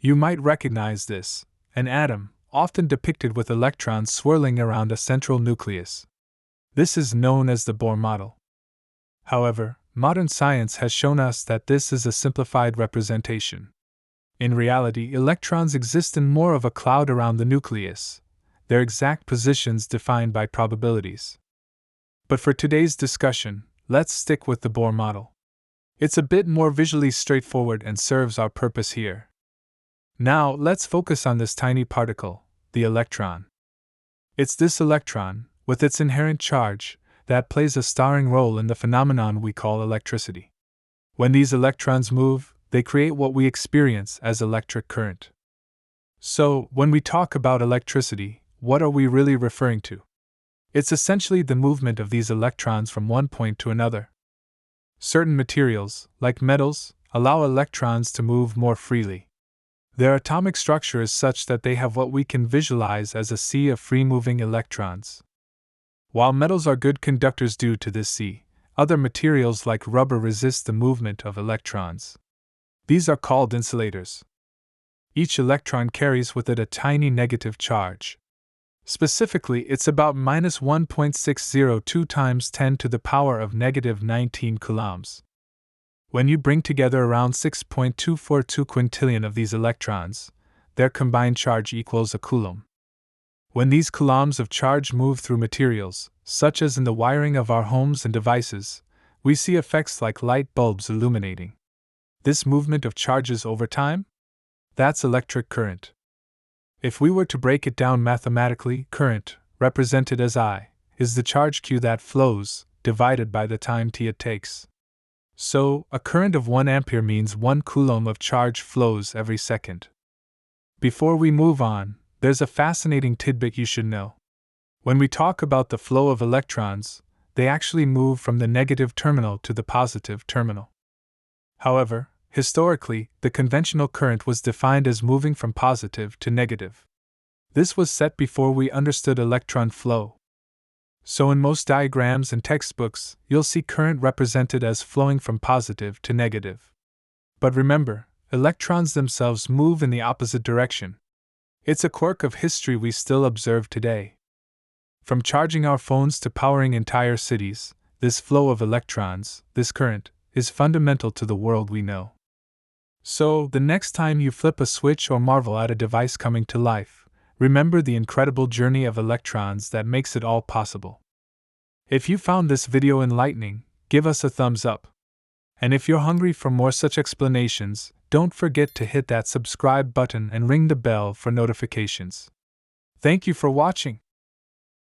You might recognize this: an atom, often depicted with electrons swirling around a central nucleus. This is known as the Bohr model. However, modern science has shown us that this is a simplified representation. In reality, electrons exist in more of a cloud around the nucleus, their exact positions defined by probabilities. But for today's discussion, let's stick with the Bohr model. It's a bit more visually straightforward and serves our purpose here. Now, let's focus on this tiny particle, the electron. It's this electron, with its inherent charge, that plays a starring role in the phenomenon we call electricity. When these electrons move, they create what we experience as electric current. So, when we talk about electricity, what are we really referring to? It's essentially the movement of these electrons from one point to another. Certain materials, like metals, allow electrons to move more freely. Their atomic structure is such that they have what we can visualize as a sea of free-moving electrons. While metals are good conductors due to this sea, other materials like rubber resist the movement of electrons. These are called insulators. Each electron carries with it a tiny negative charge. Specifically, it's about minus 1.602 times 10 to the power of negative 19 coulombs. When you bring together around 6.242 quintillion of these electrons, their combined charge equals a coulomb. When these coulombs of charge move through materials, such as in the wiring of our homes and devices, we see effects like light bulbs illuminating. This movement of charges over time? That's electric current. If we were to break it down mathematically, current, represented as I, is the charge Q that flows, divided by the time t it takes. So, a current of 1 ampere means 1 coulomb of charge flows every second. Before we move on, there's a fascinating tidbit you should know. When we talk about the flow of electrons, they actually move from the negative terminal to the positive terminal. However, historically, the conventional current was defined as moving from positive to negative. This was set before we understood electron flow. So in most diagrams and textbooks, you'll see current represented as flowing from positive to negative. But remember, electrons themselves move in the opposite direction. It's a quirk of history we still observe today. From charging our phones to powering entire cities, this flow of electrons, this current, is fundamental to the world we know. So, the next time you flip a switch or marvel at a device coming to life, remember the incredible journey of electrons that makes it all possible. If you found this video enlightening, give us a thumbs up. And if you're hungry for more such explanations, don't forget to hit that subscribe button and ring the bell for notifications. Thank you for watching.